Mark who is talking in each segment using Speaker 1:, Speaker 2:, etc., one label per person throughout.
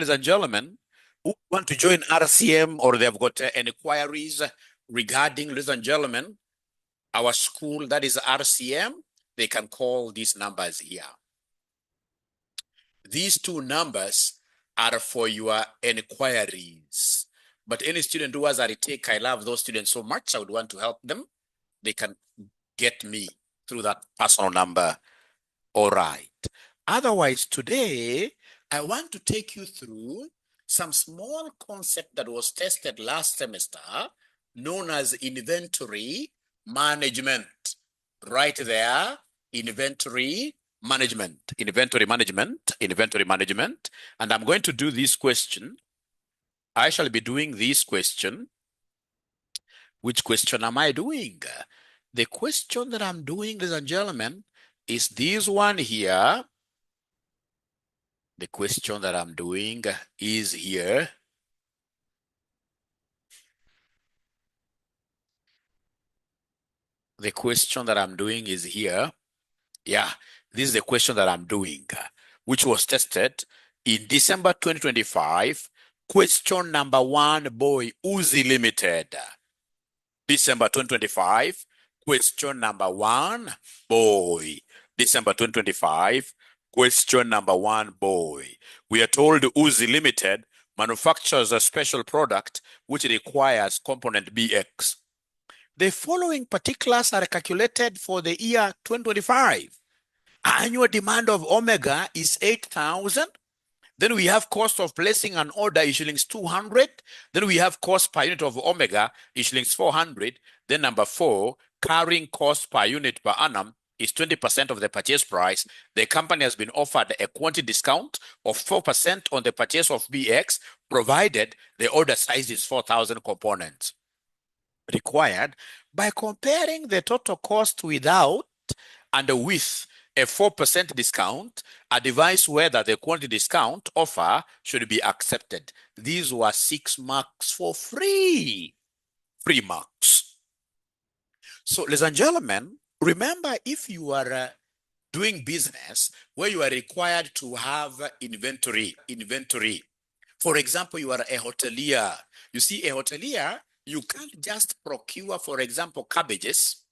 Speaker 1: ladies and gentlemen, who want to join RCM or they've got inquiries regarding, ladies and gentlemen, our school, that is RCM, they can call these numbers here. These two numbers are for your inquiries. But any student who has a retake, I love those students so much, I would want to help them. They can get me through that personal number. All right. Otherwise, today, I want to take you through some small concept that was tested last semester, known as inventory management. Right there, inventory management. And I'm going to do this question. I shall be doing this question. Which question am I doing? The question that I'm doing, ladies and gentlemen, is this one here. The question that I'm doing is here. The question that I'm doing is here. Yeah, this is the question that I'm doing, which was tested in December 2025. Question number 1, boy, Uzi Limited. December 2025. Question number 1, boy. December 2025. Question number 1, boy. We are told Uzi Limited manufactures a special product which requires component BX. The following particulars are calculated for the year 2025. Annual demand of Omega is 8,000. Then we have cost of placing an order is shillings 200. Then we have cost per unit of Omega is shillings 400. Then number 4, carrying cost per unit per annum is 20% of the purchase price. The company has been offered a quantity discount of 4% on the purchase of BX, provided the order size is 4,000 components. Required by comparing the total cost without and with a 4% discount, advise whether the quantity discount offer should be accepted. These were 6 marks for free. Free marks. So, ladies and gentlemen, remember, if you are doing business where you are required to have inventory. For example, you are a hotelier. You see, a hotelier, you can't just procure, for example, cabbages,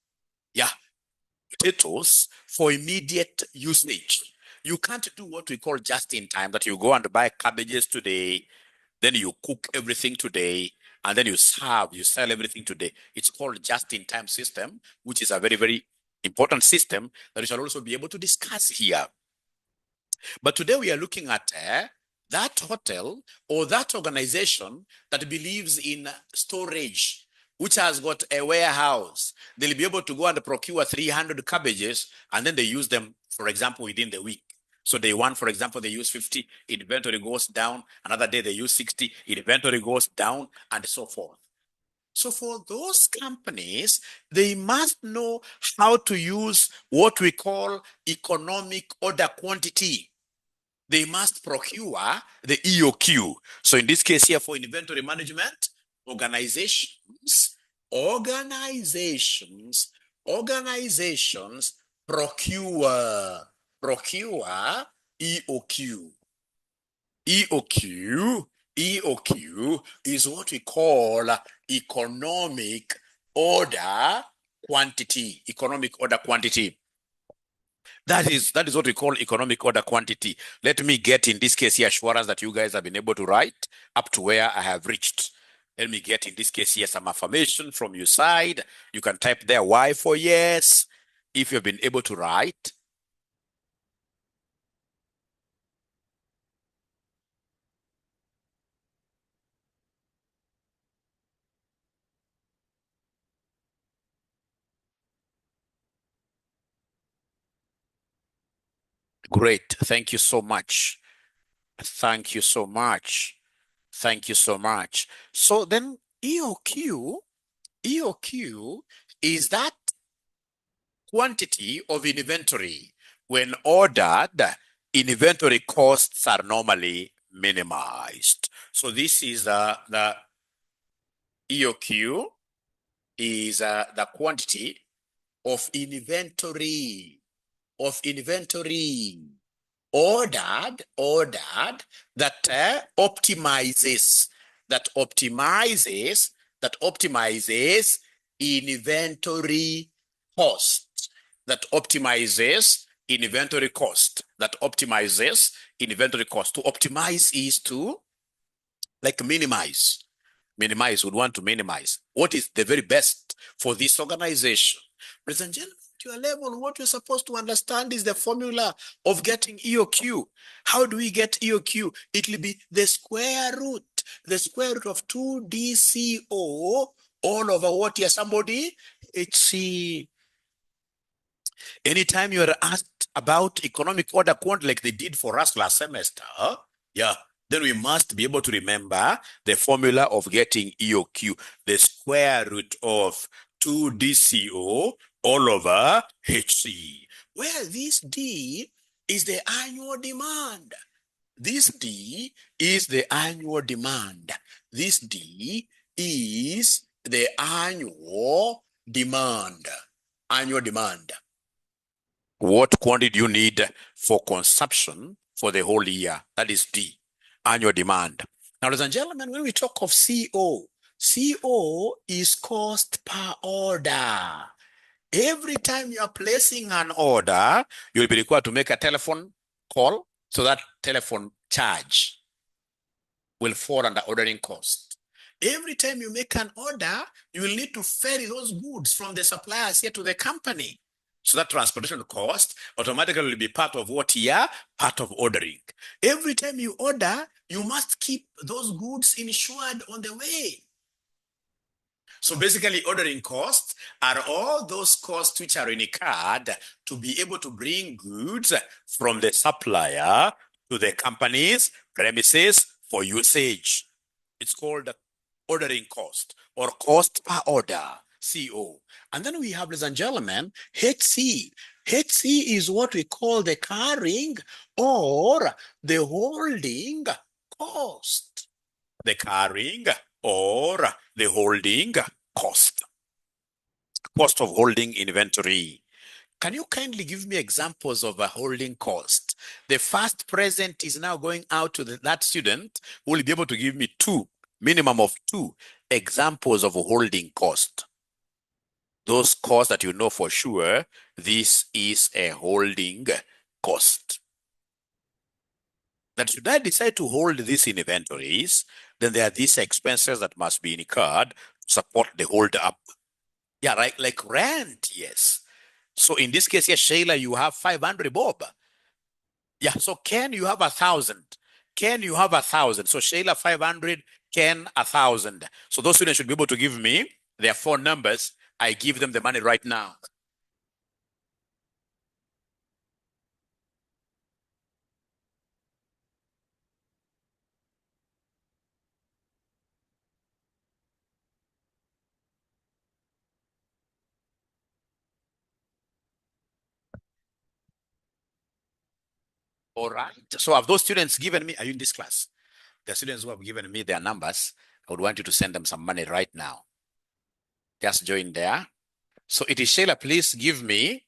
Speaker 1: potatoes for immediate usage. You can't do what we call just in time, that you go and buy cabbages today, then you cook everything today, and then you sell everything today. It's called just in time system, which is a very, very important system that we shall also be able to discuss here. But today we are looking at that hotel or that organization that believes in storage, which has got a warehouse. They'll be able to go and procure 300 cabbages, and then they use them, for example, within the week. So day 1, for example, they use 50, inventory goes down. Another day they use 60, inventory goes down, and so forth. So for those companies, they must know how to use what we call economic order quantity. They must procure the EOQ. So in this case here, for inventory management, organizations procure EOQ. EOQ is what we call economic order quantity. That is what we call economic order quantity. Let me get, in this case here, assurance that you guys have been able to write up to where I have reached. Let me get, in this case here, some affirmation from your side. You can type there Y for yes, if you've been able to write. Great. Thank you so much. Thank you so much. So then EOQ is that quantity of inventory. When ordered, inventory costs are normally minimized. So this is the EOQ is the quantity of inventory. ordered that optimizes inventory cost, that optimizes inventory cost, To optimize is to like minimize. Would want to minimize. What is the very best for this organization? Ladies and gentlemen, to your level, what you're supposed to understand is the formula of getting EOQ. How do we get EOQ? It will be the square root of 2DCO all over what here, somebody? HC. Anytime you are asked about economic order quantity like they did for us last semester, yeah, then we must be able to remember the formula of getting EOQ, the square root of 2DCO all over HC, where this D is the annual demand. This D is the annual demand. This D is the annual demand. What quantity do you need for consumption for the whole year? That is D, annual demand. Now, ladies and gentlemen, when we talk of CO is cost per order. Every time you are placing an order, you'll be required to make a telephone call, so that telephone charge will fall under ordering cost. Every time you make an order, you will need to ferry those goods from the suppliers here to the company. So that transportation cost automatically will be part of what here? Part of ordering. Every time you order, you must keep those goods insured on the way. So basically, ordering costs are all those costs which are incurred to be able to bring goods from the supplier to the company's premises for usage. It's called ordering cost or cost per order, CO. And then we have, ladies and gentlemen, HC. HC is what we call the carrying or the holding cost. The carrying or the holding cost. Cost of holding inventory. Can you kindly give me examples of a holding cost? The first present is now going out to that student who will be able to give me minimum of two examples of a holding cost. Those costs that you know for sure, this is a holding cost. That should I decide to hold these inventories, then there are these expenses that must be incurred to support the hold up. Yeah, right, like rent, yes. So in this case here, Shayla, you have 500 bob. Yeah, so Ken, you have 1,000. Ken, you have 1,000. So Shayla, 500, Ken, 1,000. So those students should be able to give me their phone numbers. I give them the money right now. All right. So have those students given me, are you in this class? The students who have given me their numbers, I would want you to send them some money right now. Just join there. So it is Shayla, please give me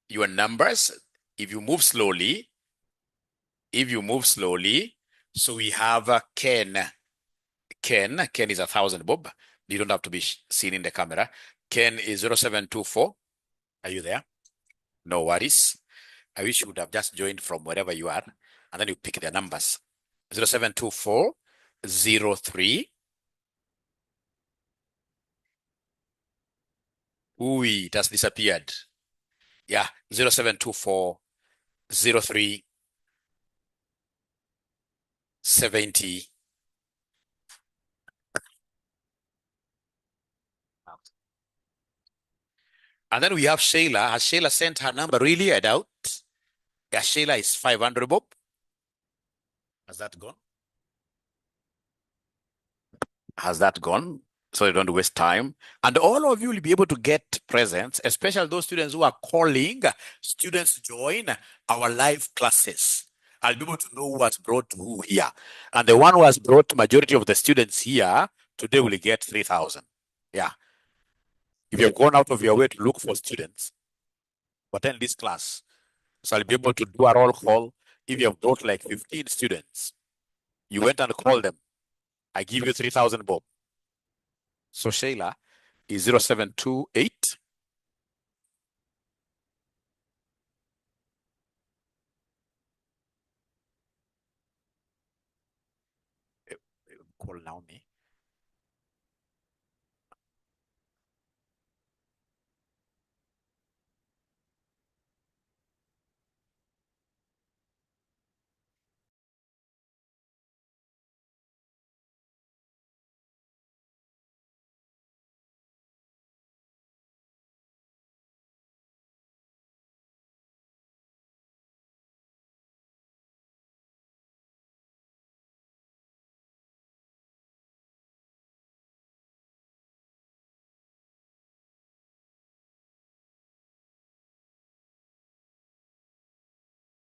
Speaker 1: your numbers. If you move slowly, so we have Ken. Ken is 1,000 bob. You don't have to be seen in the camera. Ken is 0724. Are you there? No worries. I wish you would have just joined from wherever you are, and then you pick their numbers. 0724 03. Ooh, it has disappeared. Yeah, 0724 03 70. And then we have Shayla. Has Shayla sent her number? Really? I doubt. Yeah, Shayla is 500 bob. Has that gone? Has that gone? So you don't waste time. And all of you will be able to get presents, especially those students who are calling students join our live classes. I'll be able to know what's brought who here. And the one who has brought majority of the students here today will get 3,000. Yeah. If you've gone out of your way to look for students, attend this class. So I'll be able to do a roll call, If you have got like 15 students, you went and called them, I give you 3,000 bob. So Shayla is 0728 call Naomi.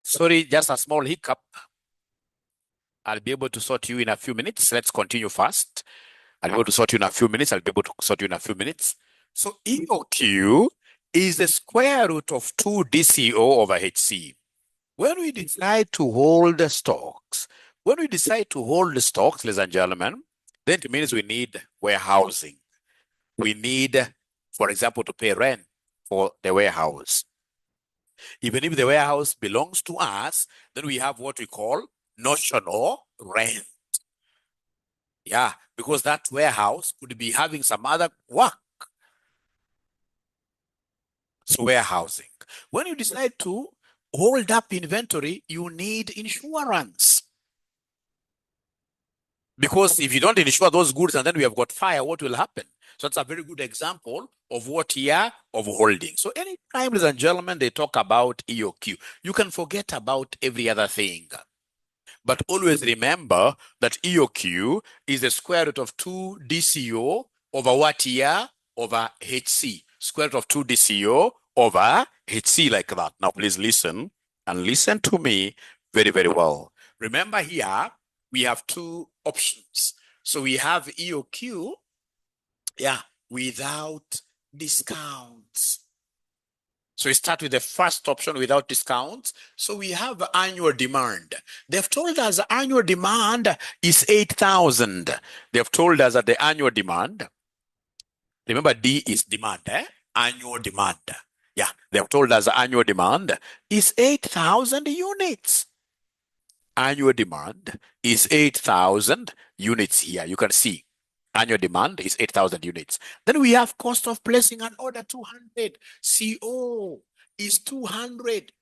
Speaker 1: Sorry, just a small hiccup. I'll be able to sort you in a few minutes. Let's continue fast. I'll be able to sort you in a few minutes. I'll be able to sort you in a few minutes. So EOQ is the square root of 2 DCO over HC. When we decide to hold the stocks, ladies and gentlemen, then it means we need warehousing. We need, for example, to pay rent for the warehouse. Even if the warehouse belongs to us, then we have what we call notional rent. Yeah, because that warehouse could be having some other work. So warehousing. When you decide to hold up inventory, you need insurance. Because if you don't insure those goods and then we have got fire, what will happen? So that's a very good example of what here of holding. So anytime, ladies and gentlemen, they talk about EOQ, you can forget about every other thing. But always remember that EOQ is the square root of 2 DCO over what here? Over HC. Square root of 2 DCO over HC like that. Now please listen and listen to me very, very well. Remember here, we have two options. So we have EOQ, without discounts. So we start with the first option without discounts. So we have annual demand. They've told us the annual demand is 8,000. They've told us that the annual demand, remember D is demand, annual demand. Yeah, they've told us the annual demand is 8,000 units. Annual demand is 8,000 units here. You can see annual demand is 8,000 units. Then we have cost of placing an order 200. CO is 200.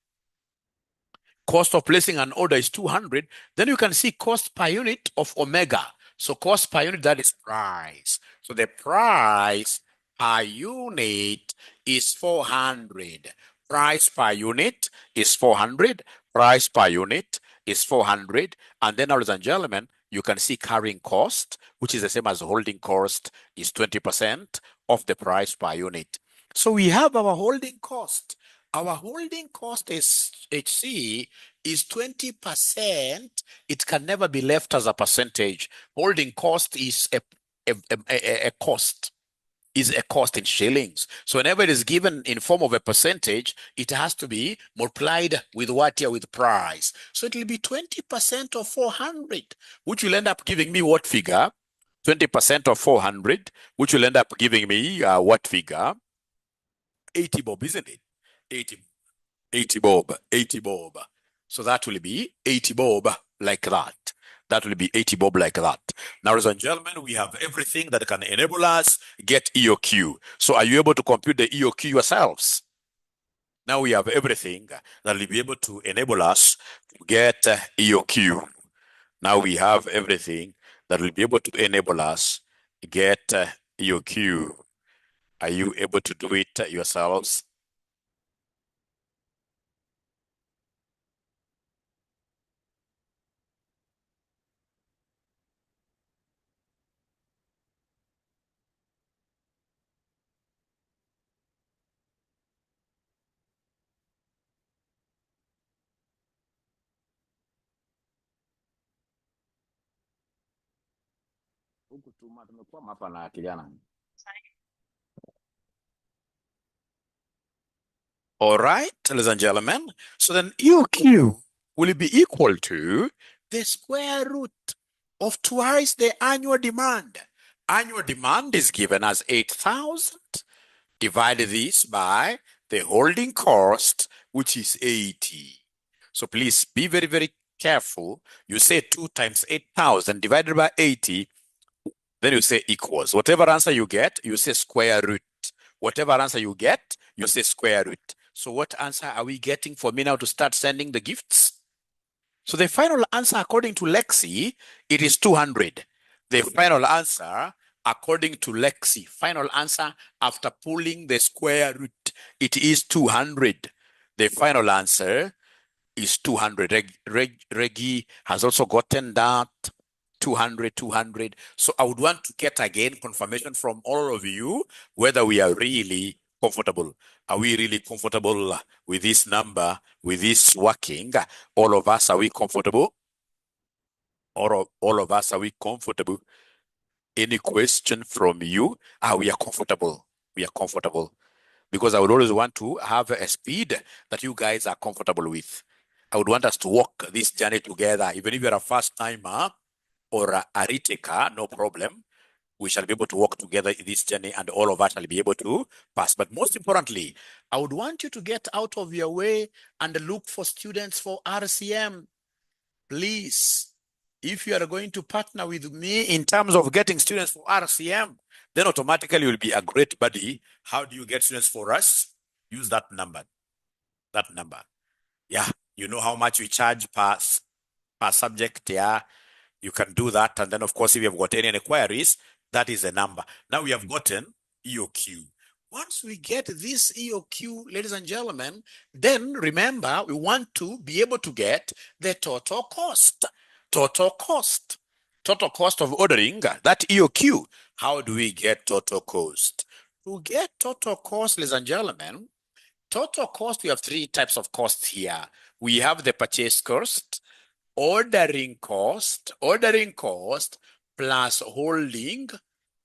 Speaker 1: Cost of placing an order is 200. Then you can see cost per unit of omega. So cost per unit, that is price. So the price per unit is 400. Price per unit is 400. Price per unit is 400. And then, ladies and gentlemen, you can see carrying cost, which is the same as holding cost, is 20% of the price per unit. So we have our holding cost. Our holding cost is HC is 20%. It can never be left as a percentage. Holding cost is a cost. Is a cost in shillings. So whenever it is given in form of a percentage, it has to be multiplied with what here? With price. So it will be 20% of 400, which will end up giving me what figure? 20% of 400, which will end up giving me what figure? 80 bob, isn't it? 80 bob, 80 bob. So that will be 80 bob like that. That will be 80 bob like that. Now, ladies and gentlemen, we have everything that can enable us get EOQ. So are you able to compute the EOQ yourselves? Now we have everything that will be able to enable us to get EOQ. Now we have everything that will be able to enable us to get EOQ. Are you able to do it yourselves? All right, ladies and gentlemen. So then EOQ, will be equal to the square root of twice the annual demand. Annual demand is given as 8,000. Divide this by the holding cost, which is 80. So please be very, very careful. You say 2 times 8,000 divided by 80, then you say equals. Whatever answer you get, you say square root. Whatever answer you get, you say square root. So what answer are we getting for me now to start sending the gifts? So the final answer, according to Lexi, it is 200. The final answer, according to Lexi, final answer after pulling the square root, it is 200. The final answer is 200. Reggie has also gotten that. 200, 200. So I would want to get again confirmation from all of you whether we are really comfortable. Are we really comfortable with this number, with this working? All of us, are we comfortable? All of us, are we comfortable? Any question from you? We are comfortable. We are comfortable. Because I would always want to have a speed that you guys are comfortable with. I would want us to walk this journey together. Even if you're a first timer or a retaker, no problem. We shall be able to walk together in this journey and all of us shall be able to pass. But most importantly, I would want you to get out of your way and look for students for RCM. Please, if you are going to partner with me in terms of getting students for RCM, then automatically you'll be a great buddy. How do you get students for us? Use that number. That number. Yeah, you know how much we charge per subject. Yeah, you can do that. And then, of course, if you have got any inquiries, that is the number. Now we have gotten EOQ. Once we get this EOQ, ladies and gentlemen, then remember, we want to be able to get the total cost. Total cost. Total cost of ordering, that EOQ. How do we get total cost? To get total cost, ladies and gentlemen, total cost, we have 3 types of costs here. We have the purchase cost, ordering cost plus holding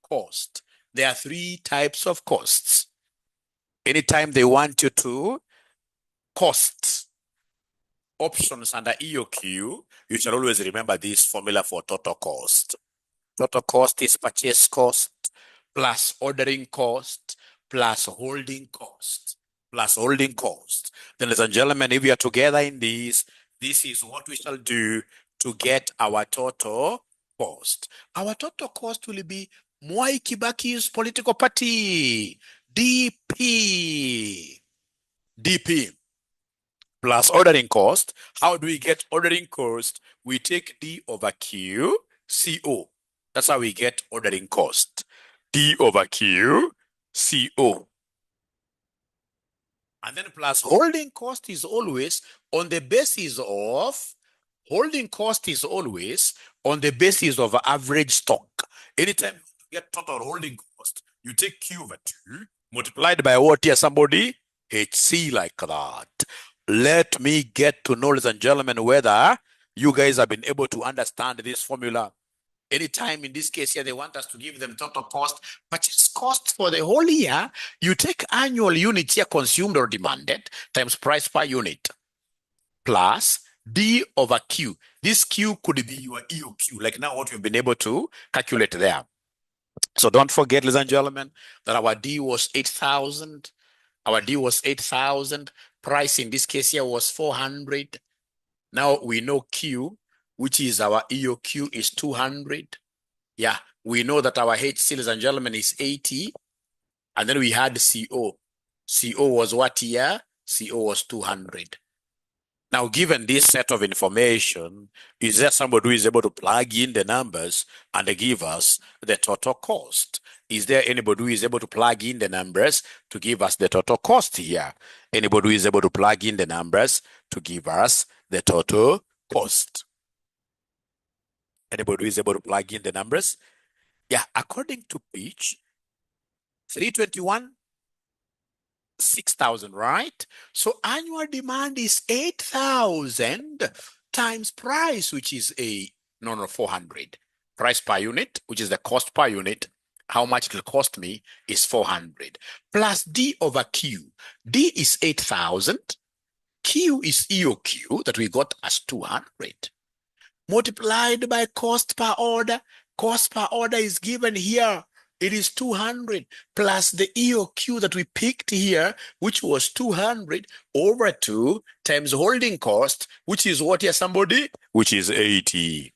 Speaker 1: cost. There are 3 types of costs. Anytime they want you to cost options under EOQ, you shall always remember this formula for total cost. Total cost is purchase cost plus ordering cost plus holding cost plus holding cost. Then, ladies and gentlemen, if we are together in this is what we shall do to get our total cost. Our total cost will be Mwai Kibaki's political party, DP. DP plus ordering cost. How do we get ordering cost? We take D over Q, CO. That's how we get ordering cost. D over Q, CO. And then plus holding cost is always on the basis of, holding cost is always on the basis of average stock. Anytime you get total holding cost, you take Q over 2 multiplied by what here, somebody? HC, like that. Let me get to know, ladies and gentlemen, whether you guys have been able to understand this formula. Anytime in this case here, they want us to give them total cost, purchase cost for the whole year. You take annual units here consumed or demanded times price per unit plus D over Q. This Q could be your EOQ, like now what we've been able to calculate there. So don't forget, ladies and gentlemen, that our D was 8,000. Our D was 8,000. Price in this case here was 400. Now we know Q, which is our EOQ, is 200. Yeah, we know that our HC, ladies and gentlemen, is 80. And then we had CO. CO was what here? CO was 200. Now, given this set of information, is there somebody who is able to plug in the numbers and give us the total cost? Is there anybody who is able to plug in the numbers to give us the total cost here? Anybody who is able to plug in the numbers to give us the total cost? Anybody who is able to plug in the numbers? Yeah, according to page 321, 6,000, right? So annual demand is 8,000 times price, which is 400. Price per unit, which is the cost per unit. How much it will cost me is 400 plus D over Q. D is 8,000. Q is EOQ that we got as 200 multiplied by cost per order. Cost per order is given here. It is 200 plus the EOQ that we picked here, which was 200 over 2 times holding cost, which is what here, somebody? Which is 80.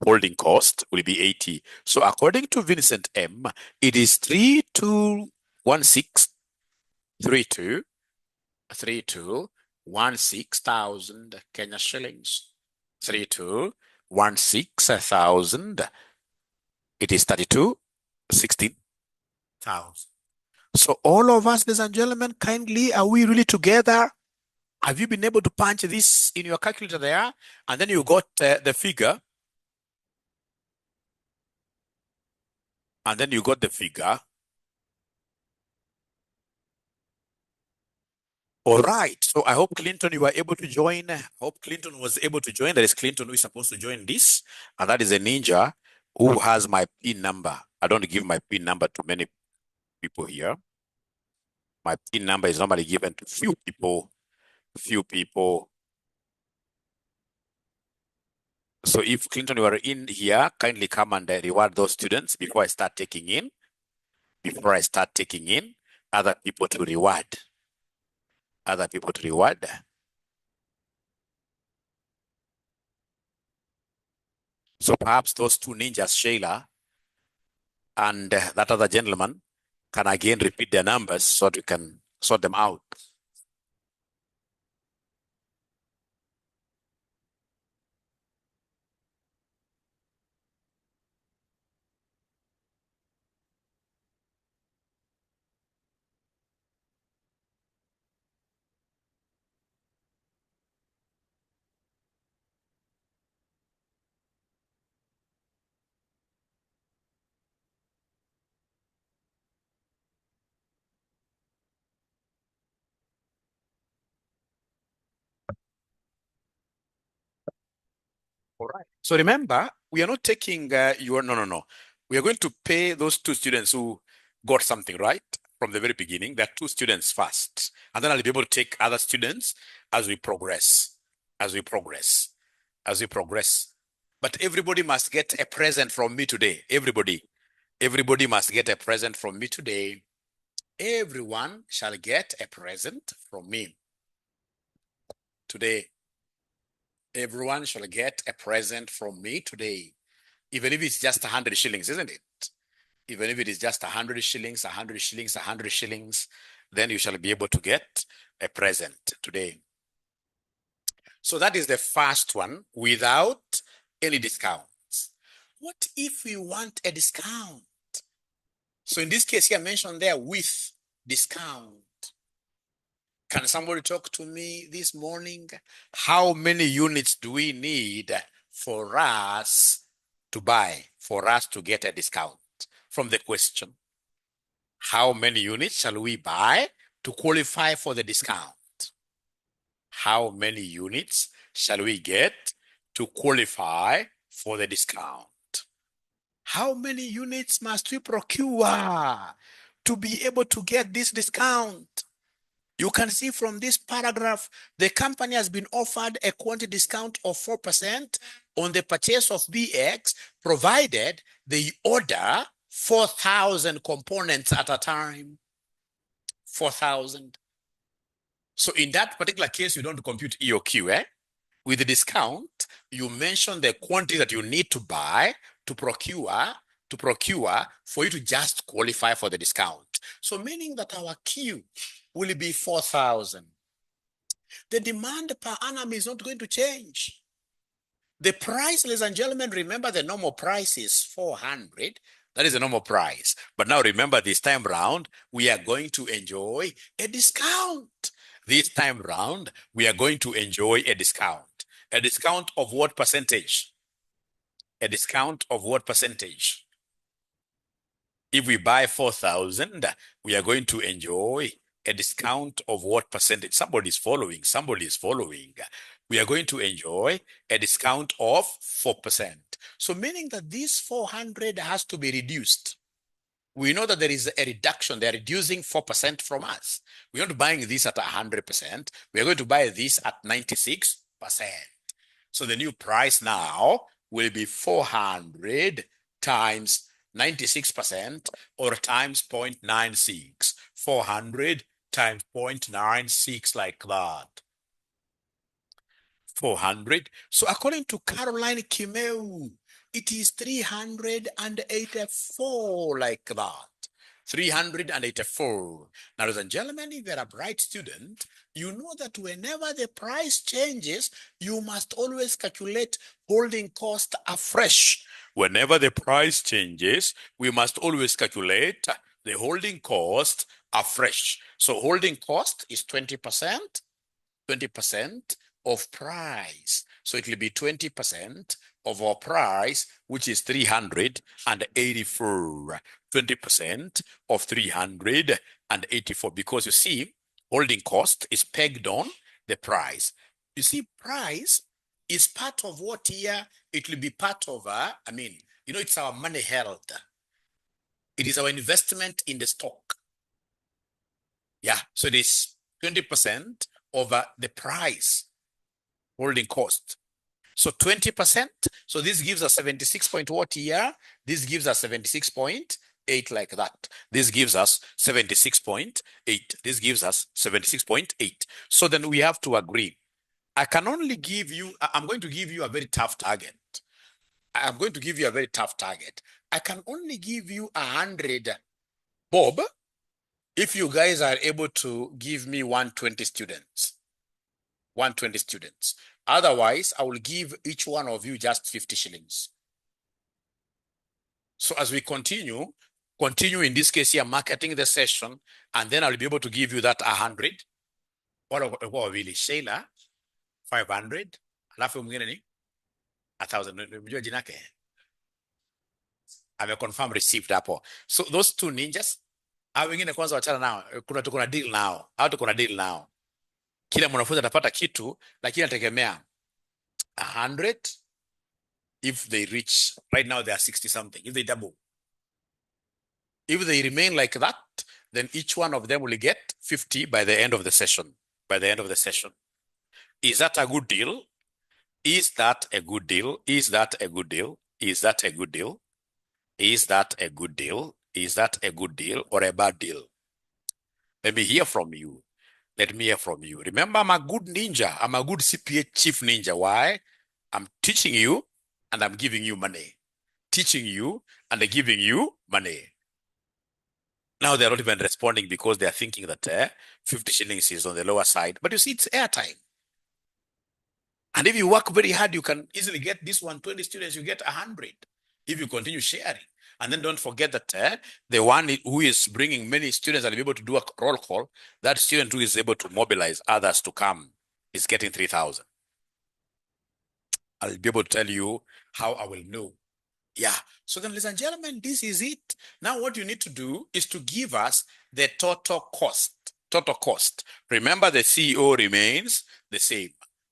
Speaker 1: Holding cost will be 80. So according to Vincent M, it is 3216,000 Kenya shillings. 3216,000. It is 3216,000. So all of us, ladies and gentlemen, kindly, are we really together? Have you been able to punch this in your calculator there? And then you got the figure. And then you got the figure. All right. So I hope, Clinton, you were able to join. I hope Clinton was able to join. There is Clinton who is supposed to join this. And that is a ninja who has my PIN number. I don't give my PIN number to many people here. My PIN number is normally given to few people. So if Clinton, you are in here, kindly come and reward those students before I start taking in. Before I start taking in other people to reward. Other people to reward. So perhaps those two ninjas, Sheila and that other gentleman, can again repeat their numbers so that we can sort them out. All right. So remember, we are not taking no. We are going to pay those two students who got something right from the very beginning. There are two students first. And then I'll be able to take other students as we progress. But everybody must get a present from me today. Everybody must get a present from me today. Everyone shall get a present from me today. Everyone shall get a present from me today. Even if it's just 100 shillings, isn't it? Even if it is just 100 shillings, 100 shillings, 100 shillings, then you shall be able to get a present today. So that is the first one, without any discounts. What if we want a discount? So in this case here mentioned there, with discount. Can somebody talk to me this morning? How many units do we need for us to buy, for us to get a discount? From the question, how many units shall we buy to qualify for the discount? How many units shall we get to qualify for the discount? How many units must we procure to be able to get this discount? You can see from this paragraph, the company has been offered a quantity discount of 4% on the purchase of BX, provided they order 4,000 components at a time. 4,000. So in that particular case, you don't compute EOQ, With the discount, you mention the quantity that you need to buy to procure for you to just qualify for the discount. So meaning that our Q will be 4,000. The demand per annum is not going to change. The price, ladies and gentlemen, remember the normal price is 400. That is the normal price. But now remember, this time round, we are going to enjoy a discount. This time round, we are going to enjoy a discount. A discount of what percentage? A discount of what percentage? If we buy 4,000, we are going to enjoy a discount of what percentage? Somebody is following. We are going to enjoy a discount of 4%. So meaning that this 400 has to be reduced. we know that there is a reduction. They're reducing 4% from us. We're not buying this at 100%. We're going to buy this at 96%. So the new price now will be 400 times 96% or times 0.96. 400 times 0.96 like that. 400. So according to Caroline Kimeu, it is 384 like that. 384. Now, ladies and gentlemen, if you're a bright student, you know that whenever the price changes, you must always calculate holding cost afresh. Whenever the price changes, we must always calculate the holding cost afresh. So holding cost is 20%, 20% of price. So it will be 20% of our price, which is 384. 20% of 384, because you see, holding cost is pegged on the price. You see, price is part of what here? It will be part of, it's our money held. It is our investment in the stock. Yeah, so it is 20% over the price, holding cost. So 20%, so this gives us 76 point what here? This gives us 76.8 like that. This gives us 76.8. This gives us 76.8. So then we have to agree. I can only give you, I'm going to give you a very tough target. I'm going to give you a very tough target. I can only give you 100, Bob, if you guys are able to give me 120 students. 120 students. Otherwise, I will give each one of you just 50 shillings. So as we continue in this case here, marketing the session, and then I'll be able to give you that 100. What really? Sheila, 500. Alafu mwingine ni 1,000. Mjua jinake? Confirm received hapo. So those two ninjas, hao wengine kwanza wachana nao. Kuna deal nao. Hao kuna deal nao. Kila mwanafunzi atapata kitu, lakini nategemea 100 if they reach, right now they are 60 something, if they double. If they remain like that, then each one of them will get 50 by the end of the session. By the end of the session. Is that a good deal? Is that a good deal? Is that a good deal? Is that a good deal? Is that a good deal? Is that a good deal or a bad deal? Let me hear from you. Let me hear from you. Remember, I'm a good ninja. I'm a good CPA chief ninja. Why? I'm teaching you and I'm giving you money. Teaching you and I'm giving you money. Now they're not even responding because they're thinking that 50 shillings is on the lower side. But you see, it's airtime. And if you work very hard, you can easily get this 120 students, you get 100 if you continue sharing. And then don't forget that the one who is bringing many students and be able to do a roll call, that student who is able to mobilize others to come is getting 3,000. I'll be able to tell you how I will know. Yeah. So then, ladies and gentlemen, this is it. Now what you need to do is to give us the total cost. Total cost. Remember, the CEO remains the same.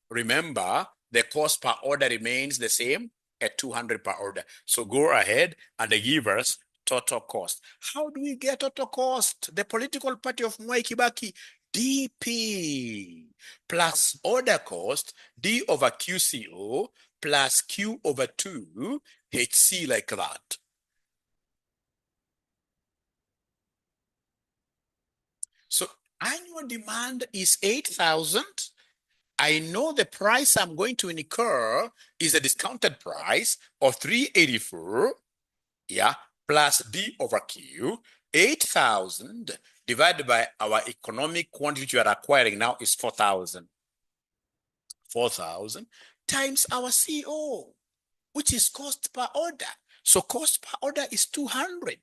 Speaker 1: Remember, the cost per order remains the same at 200 per order. So go ahead and give us total cost. How do we get total cost? The political party of Mwai Kibaki, DP plus order cost, D over QCO plus Q over 2 HC like that. So annual demand is 8,000. I know the price I'm going to incur is a discounted price of 384, yeah, plus D over Q. 8,000 divided by our economic quantity you are acquiring now is 4,000. 4,000 times our CO, which is cost per order. So cost per order is 200.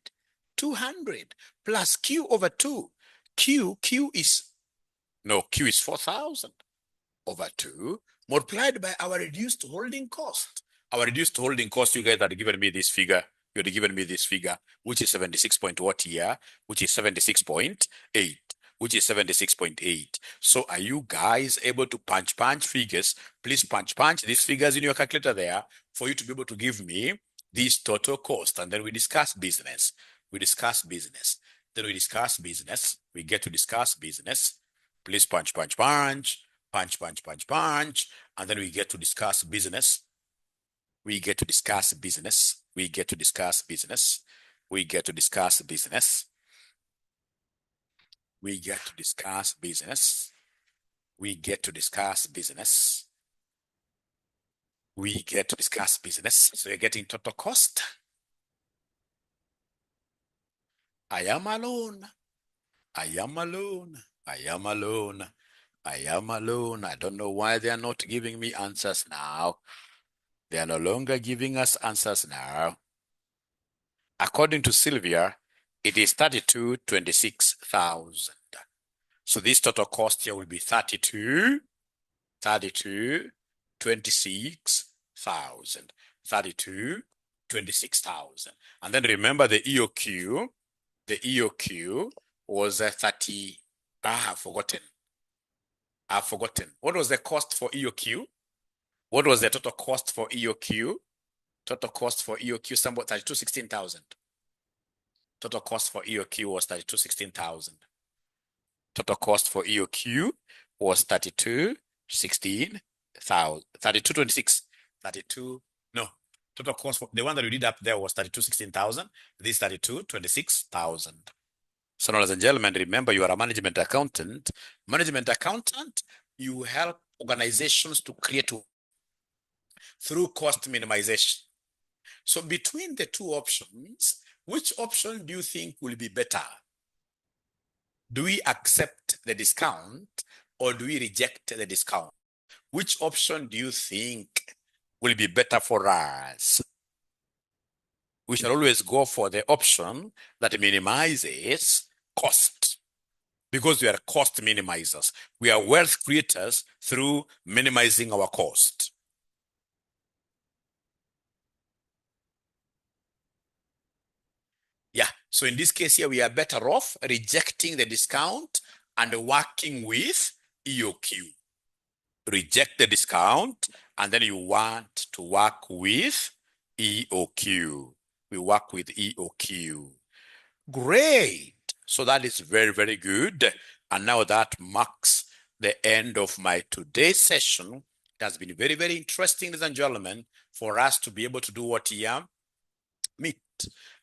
Speaker 1: 200 plus Q over 2. Q is 4,000 over 2 multiplied by our reduced holding cost. Our reduced holding cost, you guys had given me this figure. You had given me this figure, which is 76 point what here, which is 76.8, which is 76.8. So are you guys able to punch figures? Please punch these figures in your calculator there for you to be able to give me this total cost. And then we discuss business. we discuss business. Then we discuss business. We get to discuss business. Please punch, punch, punch, punch, punch, punch, punch. And then we get to discuss business. We get to discuss business. We get to discuss business. We get to discuss business. We get to discuss business. We get to discuss business. We get to discuss business. So you're getting total cost. I am alone. I am alone. I am alone. I am alone. I don't know why they are not giving me answers now. They are no longer giving us answers now. According to Sylvia, it is 32,26,000. So this total cost here will be 32,26,000. 32,26,000. And then remember the EOQ. The EOQ was 30. I've forgotten. What was the cost for EOQ? What was the total cost for EOQ? Total cost for EOQ, somewhat 32,16,000. Total cost for EOQ was 32,16,000. Total cost for EOQ was 32,16,000. 32,26. 32. No. Total cost for the one that we did up there was 32,16,000. This 32,26,000. So, ladies and gentlemen, remember you are a management accountant. Management accountant, you help organizations to create through cost minimization. So between the two options, which option do you think will be better? Do we accept the discount or do we reject the discount? Which option do you think will be better for us? We shall always go for the option that minimizes cost, because we are cost minimizers. We are wealth creators through minimizing our cost. Yeah, so in this case here, we are better off rejecting the discount and working with EOQ. Reject the discount, and then you want to work with EOQ. We work with EOQ. Great. So that is very, very good. And now that marks the end of my today's session. It has been very, very interesting, ladies and gentlemen, for us to be able to do what here? Meet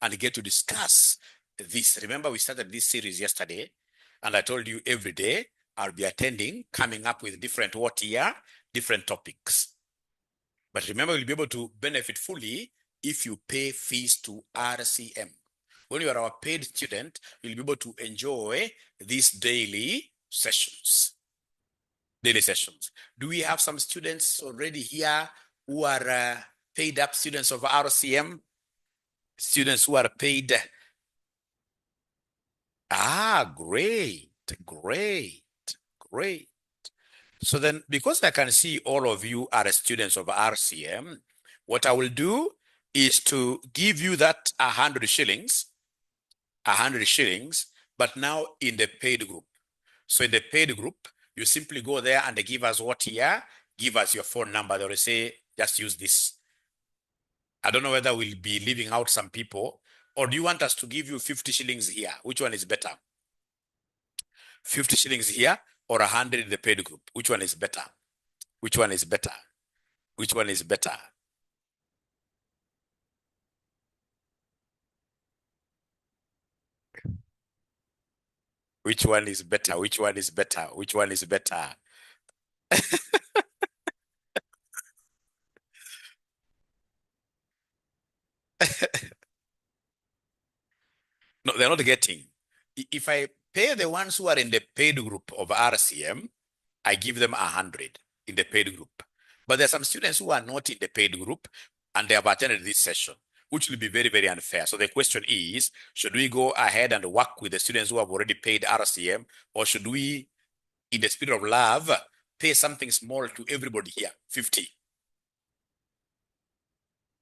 Speaker 1: and get to discuss this. Remember, we started this series yesterday, and I told you every day I'll be attending, coming up with different what here, different topics. But remember, you'll be able to benefit fully if you pay fees to RCM. When you are our paid student, you'll be able to enjoy these daily sessions. Daily sessions. Do we have some students already here who are paid up students of RCM? Students who are paid. Great, great, great. So then, because I can see all of you are students of RCM, what I will do is to give you that 100 shillings, but now in the paid group. So in the paid group, you simply go there and they give us what here, give us your phone number. They will say, just use this. I don't know whether we'll be leaving out some people, or do you want us to give you 50 shillings here? Which one is better? 50 shillings here or 100 in the paid group? Which one is better? Which one is better? Which one is better? Which one is better? Which one is better? Which one is better? No, they're not getting. If I pay the ones who are in the paid group of RCM, I give them 100 in the paid group. But there are some students who are not in the paid group and they have attended this session, which will be very, very unfair. So the question is, should we go ahead and work with the students who have already paid RCM, or should we, in the spirit of love, pay something small to everybody here, 50?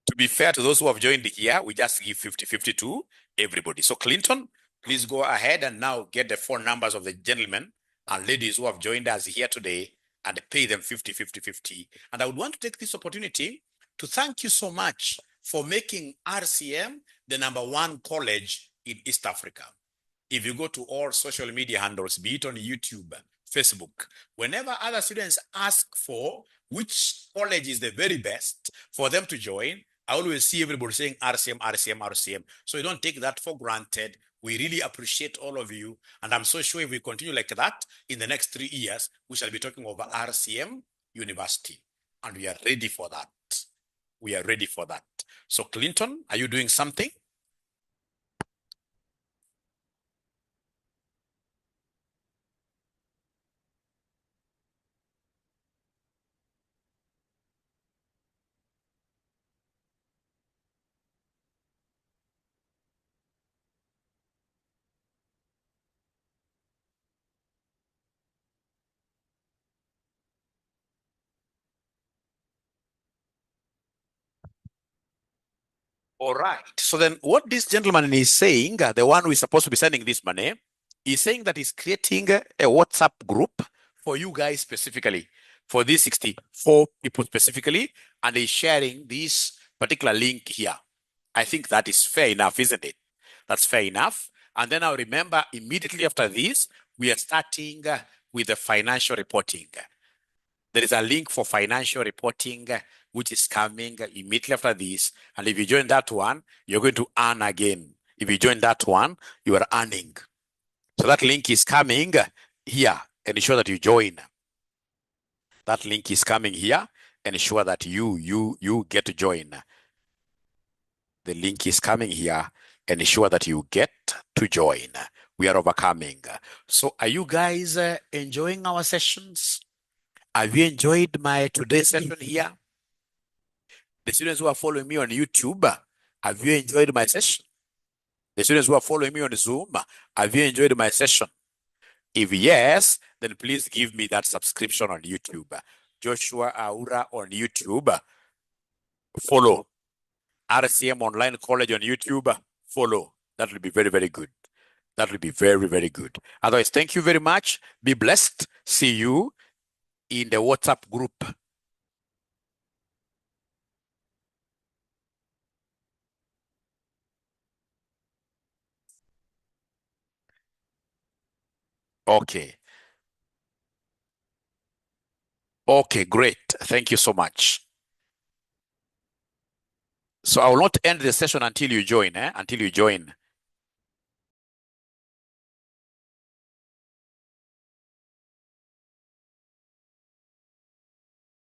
Speaker 1: To be fair to those who have joined here, we just give 50-50 to everybody. So Clinton, please go ahead and now get the phone numbers of the gentlemen and ladies who have joined us here today and pay them 50-50-50. And I would want to take this opportunity to thank you so much for making RCM the #1 college in East Africa. If you go to all social media handles, be it on YouTube, Facebook, whenever other students ask for which college is the very best for them to join, I always see everybody saying RCM, RCM, RCM. So you don't take that for granted. We really appreciate all of you. And I'm so sure if we continue like that, in the next 3 years, we shall be talking over RCM University. And we are ready for that. We are ready for that. So Clinton, are you doing something? All right. So then what this gentleman is saying, the one who is supposed to be sending this money, is saying that he's creating a WhatsApp group for you guys specifically, for these 64 people specifically, and he's sharing this particular link here. I think that is fair enough, isn't it? That's fair enough. And then I'll remember immediately after this, we are starting with the financial reporting. There is a link for financial reporting, which is coming immediately after this. And if you join that one, you're going to earn again. If you join that one, you are earning. So that link is coming here. Ensure that you join. That link is coming here. Ensure that you get to join. The link is coming here. Ensure that you get to join. We are overcoming. So are you guys enjoying our sessions? Have you enjoyed my today's session here? The students who are following me on YouTube, have you enjoyed my session? The students who are following me on Zoom, have you enjoyed my session? If yes, then please give me that subscription on YouTube. Joshua Aura on YouTube. Follow. RCM Online College on YouTube. Follow. That will be very, very good. That will be very, very good. Otherwise, thank you very much. Be blessed. See you in the WhatsApp group. Okay. Okay, great. Thank you so much. So I will not end the session until you join, Until you join.